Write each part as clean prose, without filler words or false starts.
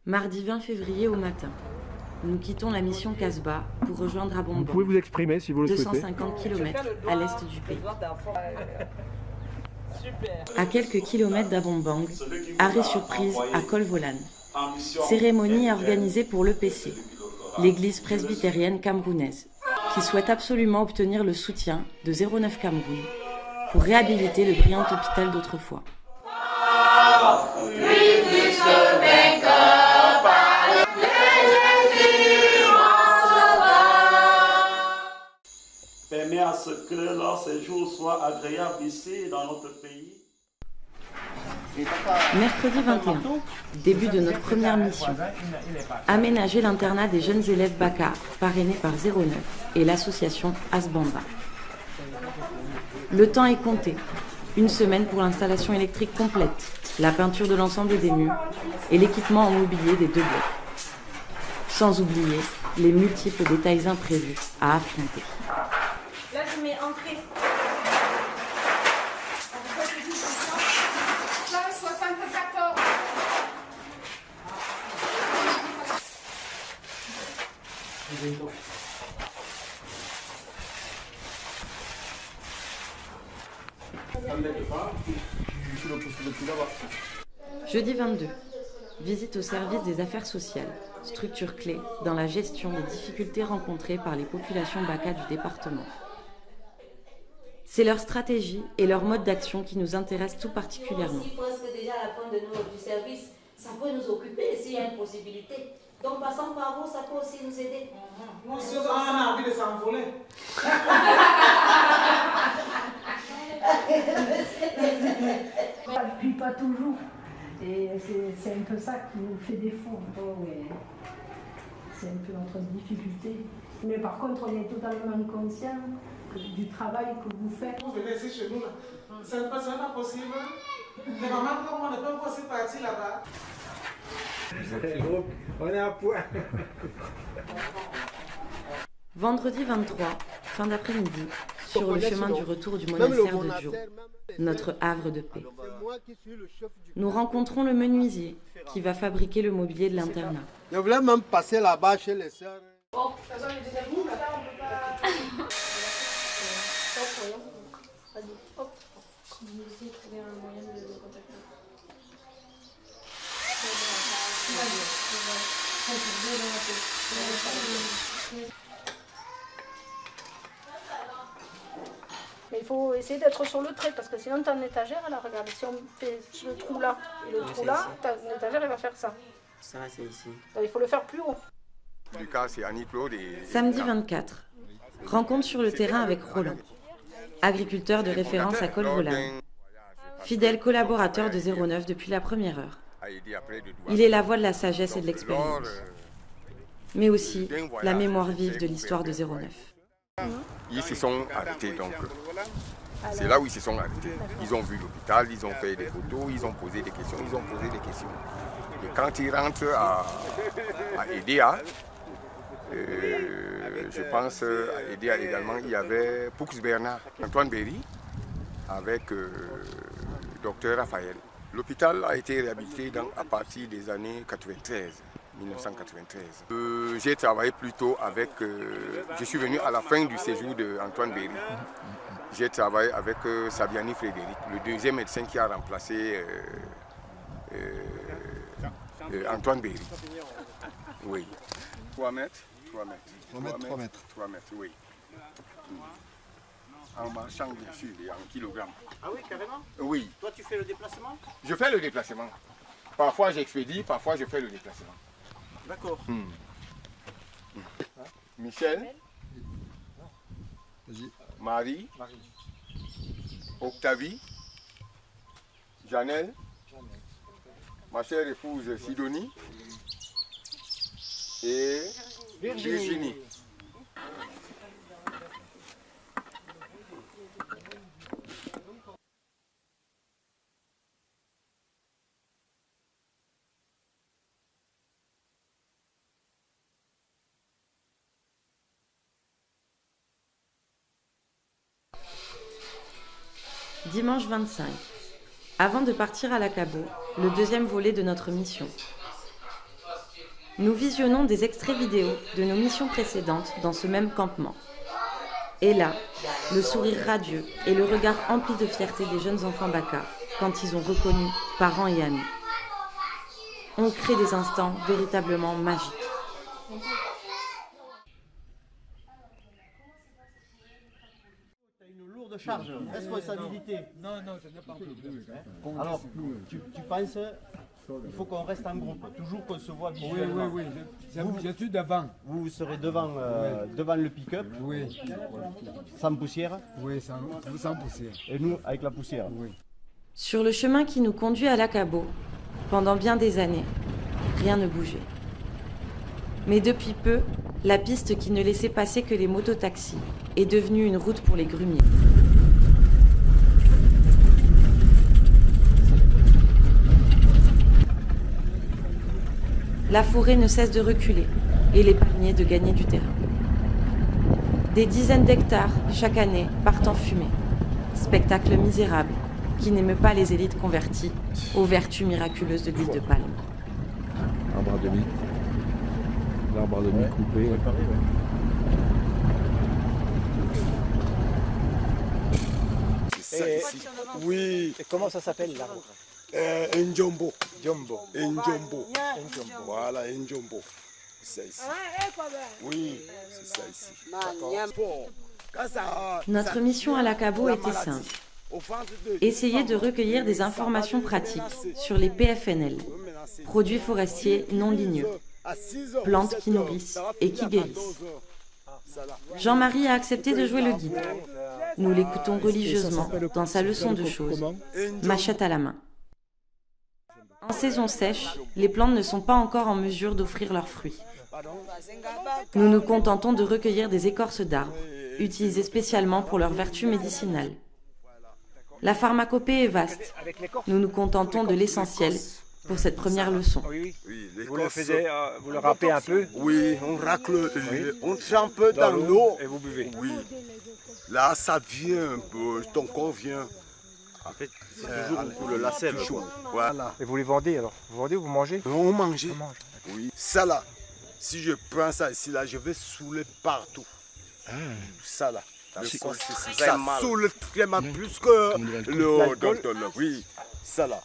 Mardi 20 février au matin, nous quittons la mission Casbah pour rejoindre Abombang. Vous pouvez vous exprimer si vous le souhaitez. 250 km à l'est du pays. À quelques kilomètres d'Abombang, arrêt surprise à Colvolan. Cérémonie organisée pour l'EPC, l'église presbytérienne camerounaise, qui souhaite absolument obtenir le soutien de 09 Cameroun pour réhabiliter le brillant hôpital d'autrefois. Permet à ce que leur séjour soit agréable ici dans notre pays. Mercredi 21, début de notre première mission. Aménager l'internat des jeunes élèves Baka, parrainé par 09 et l'association Asbamba. Le temps est compté. Une semaine pour l'installation électrique complète, la peinture de l'ensemble des murs et l'équipement en mobilier des 2 blocs. Sans oublier les multiples détails imprévus à affronter. Là, je mets entrée. 174. Jeudi 22. Visite au service des affaires sociales, structure clé dans la gestion des difficultés rencontrées par les populations Baka du département. C'est leur stratégie et leur mode d'action qui nous intéressent tout particulièrement. Si presque déjà à la fin du service, ça peut nous occuper s'il y a une possibilité. Donc passant par vous, ça peut aussi nous aider. Moi aussi, on a envie de s'envoler. Ça ne pue pas toujours. Et c'est un peu ça qui nous fait défaut. C'est un peu notre difficulté. Mais par contre, on est totalement conscient du travail que vous faites. Vous venez ici chez nous, là. C'est pas possible. Les mamans comme moi ne peuvent pas aussi partir là-bas. On est à point. Vendredi 23, fin d'après-midi, sur le chemin du retour du monastère de Diou, notre havre de paix. Nous rencontrons le menuisier qui va fabriquer le mobilier de l'internat. Je voulais même passer là-bas chez les sœurs. Mais il faut essayer d'être sur le trait parce que sinon tu as une étagère, là, regarde, si on fait le trou là et le trou là, une étagère elle va faire ça. Ça, c'est ici. Donc il faut le faire plus haut. Lucas, c'est Annie-Claude et... Samedi 24, rencontre sur le terrain avec Roland, agriculteur de référence à Colvolan, fidèle collaborateur de 09 depuis la première heure. Il est la voix de la sagesse et de l'expérience, mais aussi la mémoire vive de l'histoire de 09. Ils se sont arrêtés donc. C'est là où ils se sont arrêtés. Ils ont vu l'hôpital, ils ont fait des photos, ils ont posé des questions, Et quand ils rentrent à EDA, je pense à EDA également, il y avait Poux Bernard, Antoine Berry, avec docteur Raphaël. L'hôpital a été réhabilité à partir des années 1993. J'ai travaillé plutôt avec... je suis venu à la fin du séjour d'Antoine Berry. J'ai travaillé avec Sabiani Frédéric, le deuxième médecin qui a remplacé Antoine Berry. Oui. 3 mètres. 3 mètres, oui. En marchant, bien sûr, et en kilogrammes. Ah oui, carrément? Oui. Toi, tu fais le déplacement? Je fais le déplacement. Parfois, j'expédie, parfois, je fais le déplacement. D'accord. Michel, Marie, Octavie, Janelle, ma chère épouse Sidonie et Virginie. Dimanche 25. Avant de partir à l'Akabo, le deuxième volet de notre mission. Nous visionnons des extraits vidéo de nos missions précédentes dans ce même campement. Et là, le sourire radieux et le regard empli de fierté des jeunes enfants Baka quand ils ont reconnu parents et amis. On crée des instants véritablement magiques. Une lourde charge, responsabilité. Non, ce n'est pas un peu. Alors, tu penses, il faut qu'on reste en groupe, toujours qu'on se voit visuellement. Oui. Je suis devant. Vous serez devant, devant le pick-up, Oui. sans poussière, Oui, sans poussière. et nous avec la poussière. Oui. Sur le chemin qui nous conduit à l'Akabo, pendant bien des années, rien ne bougeait. Mais depuis peu, la piste qui ne laissait passer que les mototaxis est devenue une route pour les grumiers. La forêt ne cesse de reculer et les palmiers de gagner du terrain. Des dizaines d'hectares, chaque année, partent en fumée. Spectacle misérable qui n'émeut pas les élites converties aux vertus miraculeuses de l'huile de palme. Arbre à demi. L'arbre à demi coupé. C'est ça ici. Oui. Et comment ça s'appelle l'arbre? Njombo. Njombo. Voilà, Njombo. C'est ça ici. Oui, c'est ça ici. Notre mission à l'Akabo était simple. Essayer de recueillir des informations pratiques sur les PFNL, produits forestiers non ligneux, plantes qui nourrissent et qui guérissent. Jean-Marie a accepté de jouer le guide. Nous l'écoutons religieusement dans sa leçon de choses, machette à la main. En saison sèche, les plantes ne sont pas encore en mesure d'offrir leurs fruits. Nous nous contentons de recueillir des écorces d'arbres, utilisées spécialement pour leurs vertus médicinales. La pharmacopée est vaste. Nous nous contentons de l'essentiel pour cette première leçon. Oui. Vous le faisiez, vous le râpez un peu? Oui, on racle, on trempe dans l'eau. Et vous buvez? Oui. Là, ça vient, ton corps vient. En fait, c'est toujours pour le lacet. Voilà. Et vous les vendez alors? Vous vendez ou vous mangez? On mange. On mange. Oui. Ça là, si je prends ça ici, là, je vais saouler partout. Ça là. Ça saoule très mal, plus que le. Oui, ça là.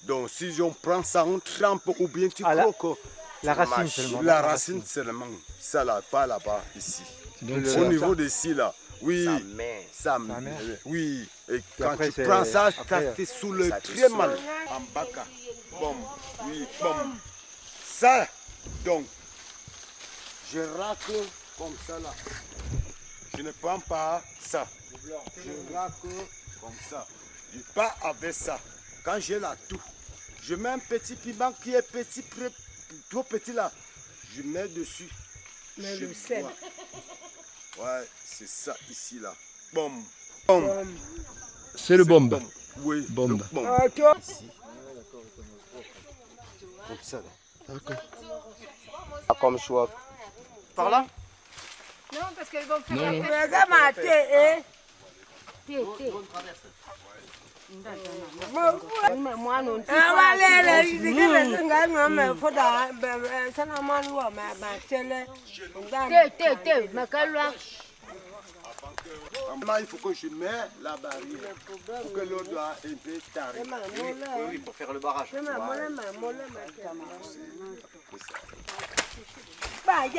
Donc si on prend ça, on trempe ou bien tu croques. La racine seulement. La racine seulement. Ça là, pas là-bas, ici. Au niveau d'ici là. Oui, ça met. Oui, et quand après, tu prends ça, ça te saoule très mal. En baka. Bon, oui, bon. Ça, donc, je racle comme ça là. Je ne prends pas ça. Je racle comme ça. Je pars avec ça. Quand j'ai la toux, je mets un petit piment qui est petit, trop petit là. Je mets dessus. Mais le sel. Ouais, c'est ça ici là. Bon. C'est le bombe. Oui, Bombe. le bombe. Ici. Comme ça là. Ah, comme choix. Par là? Non, parce qu'ils vont faire Il faut que je mette la barrière pour que l'eau doit un peu t'arriver. Oui, pour faire le barrage. Bye.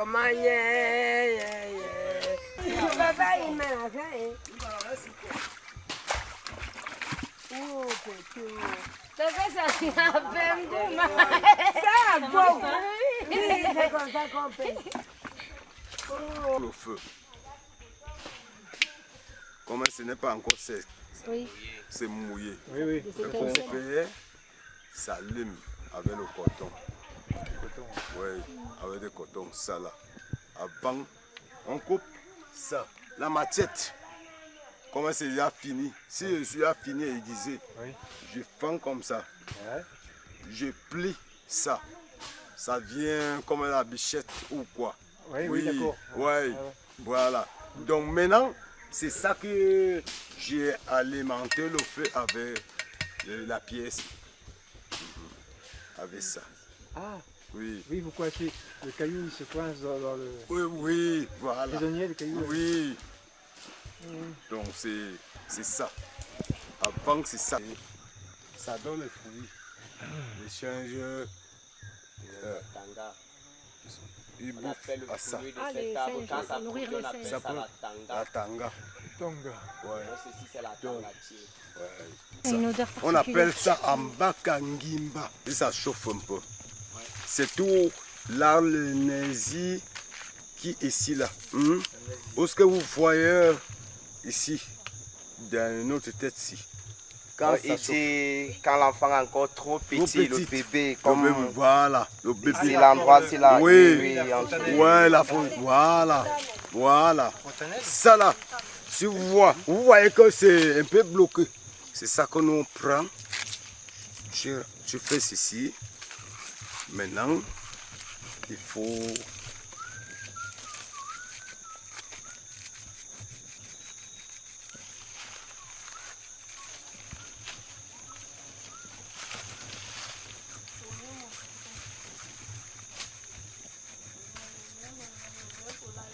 Le feu. Comme ce n'est pas encore sec, c'est mouillé. Oui. Ce qu'on fait, ça lime avec le coton. Oui, avec le coton, ça là. Avant, on coupe ça, la machette. Comment c'est déjà fini? Si je suis déjà fini aiguisé, je fends comme ça. Je plie ça. Ça vient comme la bichette ou quoi. Oui, d'accord. Oui, voilà. Donc maintenant, c'est ça que j'ai alimenté le feu avec la pièce. Avec ça. Ah, oui. Oui, vous coincez. Le caillou, il se coince dans le... Oui, voilà. Prisonnier, le caillou. Oui. Donc c'est ça. Avant c'est ça. Ça donne les fruits. L'échange. Il bouffe à ça. Nourrir les singes. Ça peut, la tanga. Ouais. Il y a une odeur On particulière. appelle ça ambakangimba. Et ça chauffe un peu. C'est tout l'arlénésie qui est ici là. Où est-ce que vous voyez ici, dans notre tête-ci? Quand l'enfant est encore trop petit, le bébé, comme... Voilà, le bébé. C'est l'endroit, c'est là. Oui, la faute, voilà. Ça là, si vous voyez que c'est un peu bloqué. C'est ça que nous on prend. Je fais ceci. Maintenant, il faut...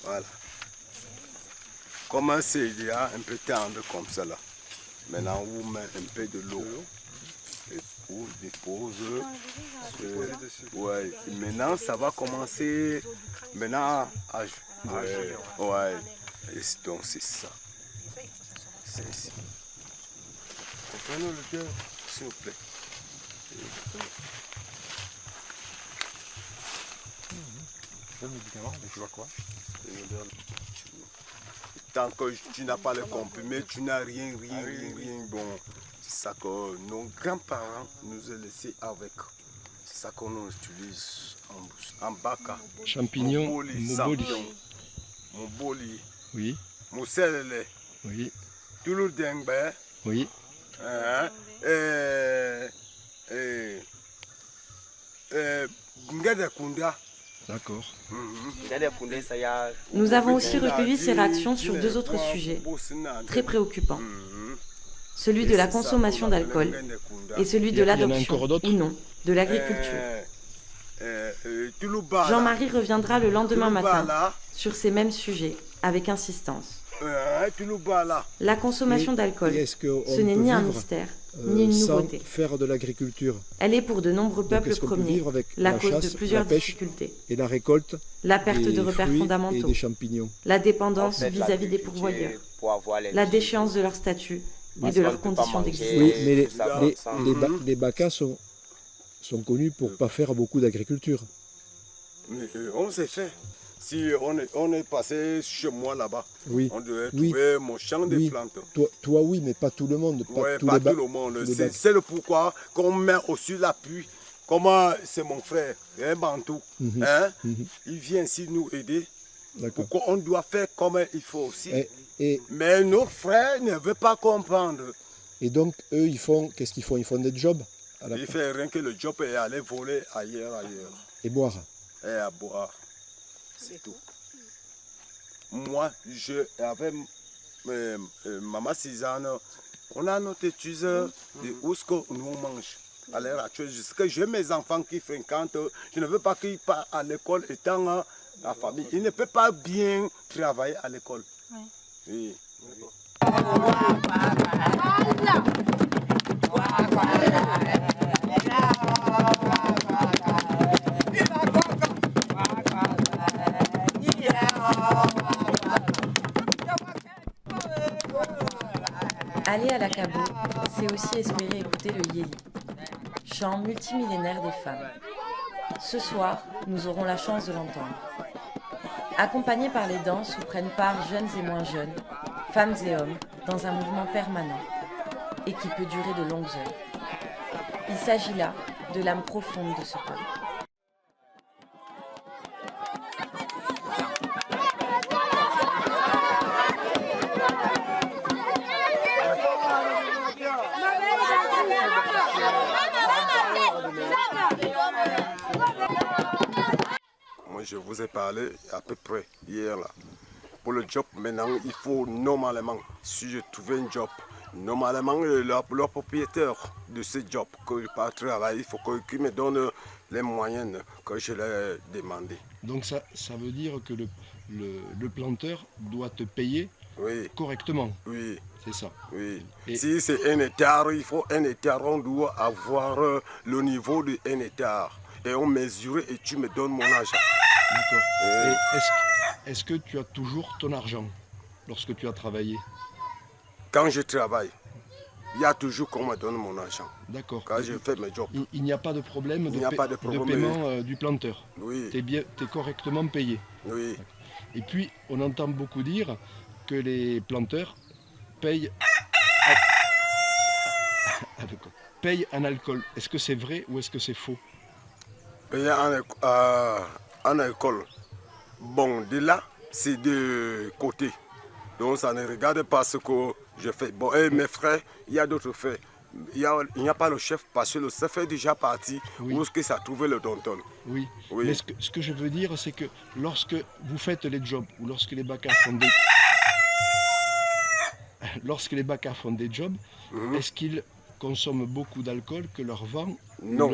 Voilà. Comment c'est déjà un peu tendre comme ça là. Maintenant, on met un peu de l'eau et on dépose. Ouais. Et maintenant, ça va commencer. Maintenant, ouais. Et donc, c'est ça. C'est ici. Comprenez le cœur, s'il vous plaît. Le médicament, mais tu vois quoi? Tant que tu n'as pas le comprimé, tu n'as rien. Bon, c'est ça que nos grands-parents nous ont laissé avec. C'est ça qu'on utilise en baka. Champignons, Moboli. Oui. Mousselele. Oui. Touloudengbe. Oui. Ngedekunda. D'accord. Nous avons aussi recueilli ses réactions sur deux autres sujets très préoccupants. Celui de la consommation d'alcool et celui de l'adoption ou non de l'agriculture. Jean-Marie reviendra le lendemain matin sur ces mêmes sujets avec insistance. La consommation d'alcool, ce n'est ni un mystère, ni une nouveauté. Faire de l'agriculture. Elle est pour de nombreux peuples premiers la cause de plusieurs difficultés. Et la récolte. La perte de repères fondamentaux. Et des champignons. La dépendance vis-à-vis des pourvoyeurs. La déchéance de leur statut et de leurs conditions d'existence. Oui, mais les Bakas sont connus pour ne pas faire beaucoup d'agriculture. Mais on s'est fait. Si on est passé chez moi là-bas, on devait trouver mon champ de plantes. Toi oui, mais pas tout le monde. Pas tout le monde. C'est le pourquoi qu'on met aussi l'appui. Comment c'est mon frère, un Bantou. Il vient ici nous aider. Pourquoi on doit faire comme il faut aussi. Mais nos frères ne veulent pas comprendre. Et donc, eux, qu'est-ce qu'ils font? Ils font des jobs Ils ne font rien que le job et aller voler ailleurs. Et boire. Et à boire. C'est tout. Moi, avec Maman Suzanne, on a notre étude de où ce que nous mangeons. À l'heure actuelle, jusqu'à j'ai mes enfants qui fréquentent, je ne veux pas qu'ils partent à l'école étant la famille. Ils ne peuvent pas bien travailler à l'école. Oui. Aller à l'Akabo, c'est aussi espérer écouter le yéli, chant multimillénaire des femmes. Ce soir, nous aurons la chance de l'entendre. Accompagnés par les danses où prennent part jeunes et moins jeunes, femmes et hommes, dans un mouvement permanent et qui peut durer de longues heures. Il s'agit là de l'âme profonde de ce peuple. Moi, je vous ai parlé à peu près hier là. Pour le job, maintenant, il faut normalement, si je trouvais un job, normalement, le propriétaire de ce job que je pas travailler, il faut qu'il me donne les moyens que je l'ai demandé. Donc ça veut dire que le planteur doit te payer correctement. Oui. C'est ça. Oui. Et si c'est 1 hectare, il faut 1 hectare, on doit avoir le niveau de 1 hectare. Et on mesure et tu me donnes mon argent. D'accord. Et est-ce que tu as toujours ton argent lorsque tu as travaillé? Quand je travaille, il y a toujours qu'on me donne mon argent. D'accord. Quand je fais mes jobs. Il n'y a pas de problème de paiement du planteur. Oui. Tu es correctement payé. Oui. Et puis, on entend beaucoup dire que les planteurs payent en alcool. Est-ce que c'est vrai ou est-ce que c'est faux? Payer en alcool. Bon, de là, c'est de côté. Donc ça ne regarde pas ce que je fais. Bon, et mes frères, il y a d'autres frères. Il n'y a pas le chef parce que le chef est déjà parti. Où est-ce que ça a trouvé le donton? Oui. Mais ce que je veux dire, c'est que lorsque vous faites les jobs ou lorsque les baccas font des jobs, est-ce qu'ils consomment beaucoup d'alcool que leur vent? Non.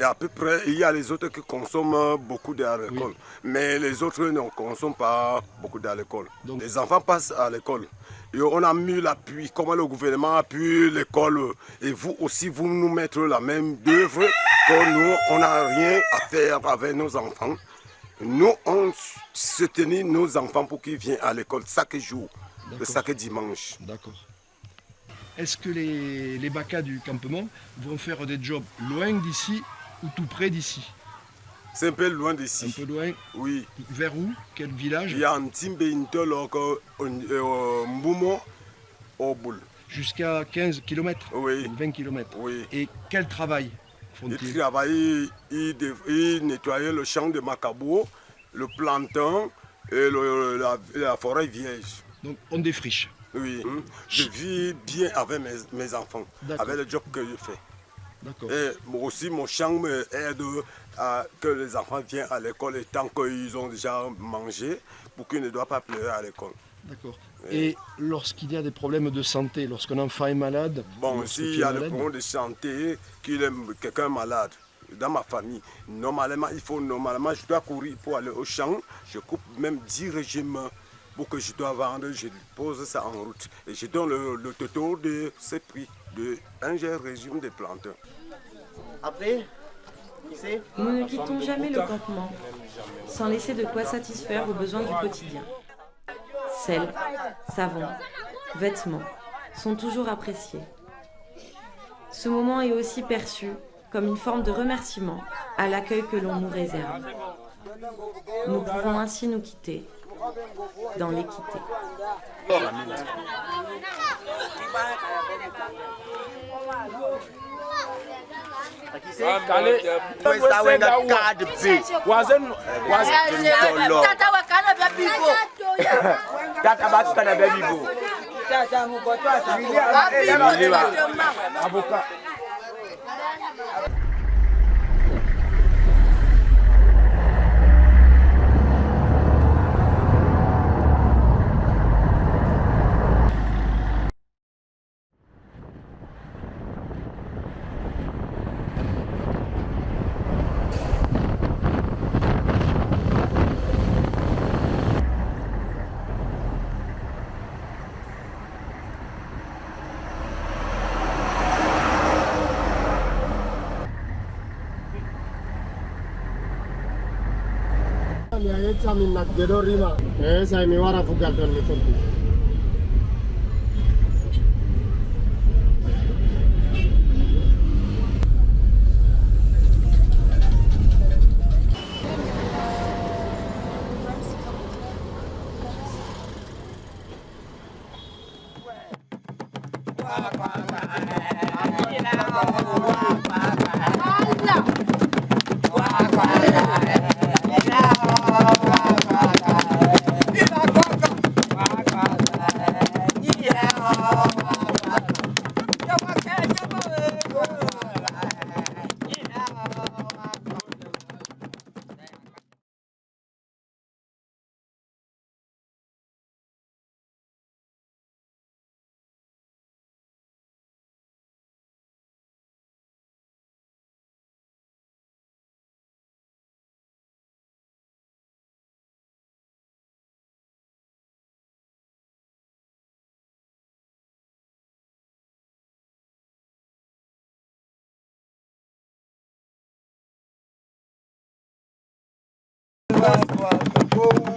À peu près, il y a les autres qui consomment beaucoup d'alcool. Oui. Mais les autres ne consomment pas beaucoup d'alcool. Les enfants passent à l'école. Et on a mis l'appui, comment le gouvernement appuie l'école. Et vous aussi, vous nous mettez la même œuvre que nous, on n'a rien à faire avec nos enfants. Nous, on soutient nos enfants pour qu'ils viennent à l'école chaque jour, chaque dimanche. D'accord. Est-ce que les baccas du campement vont faire des jobs loin d'ici ou tout près d'ici? C'est un peu loin d'ici. Un peu loin? Oui. Vers où? Quel village? Il y a un Timbe Mboumo au Boule. Jusqu'à 15 km? Oui. 20 km? Oui. Et quel travail font-ils? Ils travaillent, ils nettoyaient le champ de Macabo, le plantain et la forêt vierge. Donc on défriche? Oui, je vis bien avec mes enfants, avec le job que je fais. D'accord. Et moi aussi, mon champ me aide à que les enfants viennent à l'école et tant qu'ils ont déjà mangé, pour qu'ils ne doivent pas pleurer à l'école. D'accord. Et lorsqu'il y a des problèmes de santé, lorsqu'un enfant est malade? Bon, s'il y a des problèmes de santé, quelqu'un est malade, dans ma famille, normalement, je dois courir pour aller au champ, je coupe même 10 régimes. Pour que je dois vendre, je pose ça en route. Et je donne le total de ce prix de un régime des plantains. Après, nous ne quittons jamais le campement sans laisser de quoi satisfaire aux besoins du quotidien. Sel, savon, vêtements sont toujours appréciés. Ce moment est aussi perçu comme une forme de remerciement à l'accueil que l'on nous réserve. Nous pouvons ainsi nous quitter dans l'équité.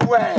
Ouais.